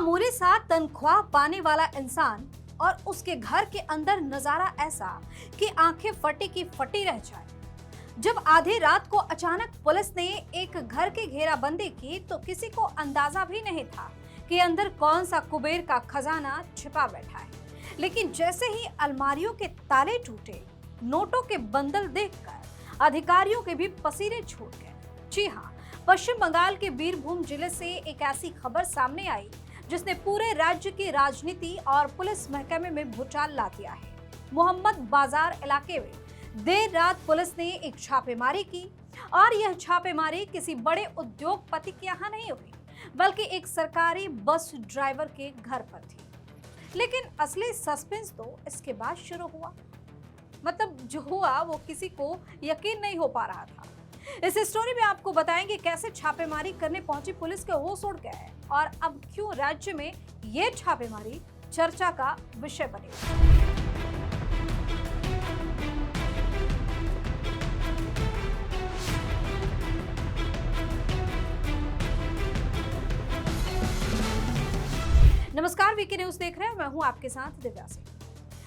मामूली सा तनख्वाह पाने वाला इंसान और उसके घर के अंदर नजारा ऐसा कि आंखें फटी की फटी रह जाए। जब आधी रात को अचानक पुलिस ने एक घर की घेराबंदी की तो किसी को अंदाजा भी नहीं था कि अंदर कौन सा कुबेर का खजाना छिपा बैठा है। लेकिन जैसे ही अलमारियों के ताले टूटे, नोटों के बंडल देखकर अधिकारियों के भी पसीने छूट गए। जी हाँ, पश्चिम बंगाल के बीरभूम जिले से एक ऐसी खबर सामने आई जिसने पूरे राज्य की राजनीति और पुलिस महकमे में भूचाल ला दिया है। मोहम्मद बाजार इलाके में देर रात पुलिस ने एक छापेमारी की और यह छापेमारी किसी बड़े उद्योगपति के यहाँ नहीं हुई, बल्कि एक सरकारी बस ड्राइवर के घर पर थी। लेकिन असली सस्पेंस तो इसके बाद शुरू हुआ। मतलब जो हुआ वो किसी को यकीन नहीं हो पा रहा था। इस स्टोरी में आपको बताएंगे कैसे छापेमारी करने पहुंची पुलिस के होश उड़ गए और अब क्यों राज्य में ये छापेमारी चर्चा का विषय बनी। नमस्कार, वीके न्यूज देख रहे हैं, मैं हूं आपके साथ दिव्या सिंह।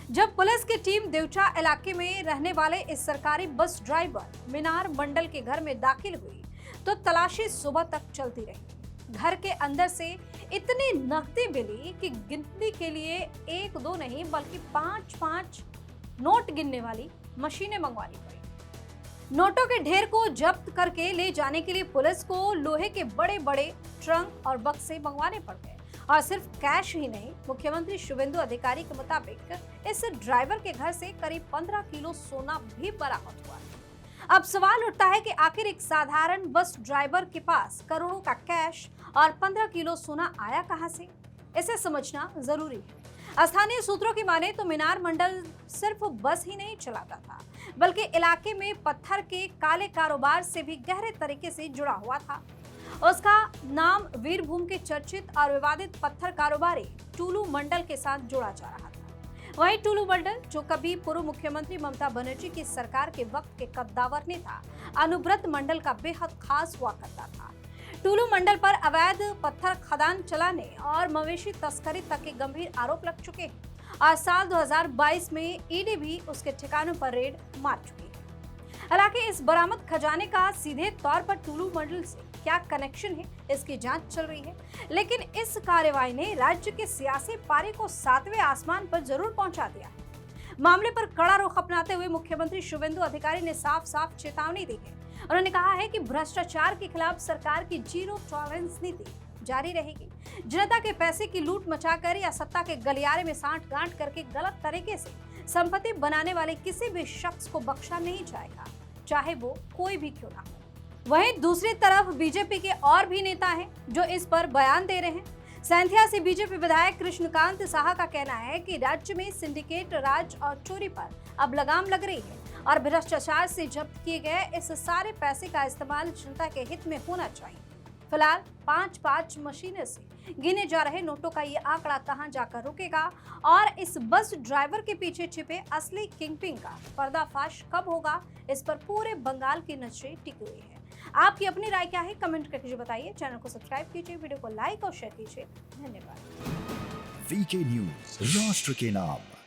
जब पुलिस की टीम देवचा इलाके में रहने वाले इस सरकारी बस ड्राइवर मीनार मंडल के घर में दाखिल हुई तो तलाशी सुबह तक चलती रही। घर के अंदर से इतनी नकदी मिली कि गिनती के लिए एक दो नहीं बल्कि पांच नोट गिनने वाली मशीनें मंगवानी पड़ी। नोटों के ढेर को जब्त करके ले जाने के लिए पुलिस को लोहे के बड़े बड़े ट्रंक और बक्से मंगवाने पड़ गए। और सिर्फ कैश ही नहीं, मुख्यमंत्री शुवेंदु अधिकारी के मुताबिक इस ड्राइवर के घर से करीब 15 किलो सोना भी बरामद हुआ है। अब सवाल उठता है कि आखिर एक साधारण बस ड्राइवर के पास करोड़ों का कैश और 15 किलो सोना आया कहां से? इसे समझना जरूरी है। स्थानीय सूत्रों की माने तो मीनार मंडल सिर्फ बस ही नहीं चलाता था, बल्कि इलाके में पत्थर के काले कारोबार से भी गहरे तरीके से जुड़ा हुआ था। उसका नाम वीरभूम के चर्चित और विवादित पत्थर कारोबारी टूलू मंडल के साथ जोड़ा जा रहा था। वहीं टूलू मंडल, जो कभी पूर्व मुख्यमंत्री ममता बनर्जी की सरकार के वक्त के कद्दावर नेता अनुब्रत मंडल का बेहद खास हुआ करता था। टूलू मंडल पर अवैध पत्थर खदान चलाने और मवेशी तस्करी तक के गंभीर आरोप लग चुके हैं और साल 2022 में ईडी भी उसके ठिकानों पर रेड मार चुकी है। हालांकि इस बरामद खजाने का सीधे तौर पर टूलू मंडल से क्या कनेक्शन है, इसकी जांच चल रही है। लेकिन इस कार्रवाई ने राज्य के सियासी पारे को 7वें आसमान पर जरूर पहुंचा दिया है। मामले पर कड़ा रुख अपनाते हुए मुख्यमंत्री शुवेंदु अधिकारी ने साफ चेतावनी दी है। उन्होंने कहा है कि भ्रष्टाचार के खिलाफ सरकार की जीरो टॉलरेंस नीति जारी रहेगी। जनता के पैसे की लूट मचाकर या सत्ता के गलियारे में सांठ-गांठ करके गलत तरीके से संपत्ति बनाने वाले किसी भी शख्स को बख्शा नहीं जाएगा, चाहे वो कोई भी क्यों ना हो। वहीं दूसरी तरफ बीजेपी के और भी नेता हैं जो इस पर बयान दे रहे हैं। सैंथिया से बीजेपी विधायक कृष्णकांत साहा का कहना है कि राज्य में सिंडिकेट राज और चोरी पर अब लगाम लग रही है और भ्रष्टाचार से जब्त किए गए इस सारे पैसे का इस्तेमाल जनता के हित में होना चाहिए। फिलहाल 5 मशीनें से गिने जा रहे नोटों का ये आंकड़ा कहां जाकर रुकेगा और इस बस ड्राइवर के पीछे छिपे असली किंगपिन का पर्दाफाश कब होगा, इस पर पूरे बंगाल की नजरें टिकी हुई है। आपकी अपनी राय क्या है, कमेंट करके बताइए। चैनल को सब्सक्राइब कीजिए, वीडियो को लाइक और शेयर कीजिए। धन्यवाद। वीके न्यूज, राष्ट्र के नाम।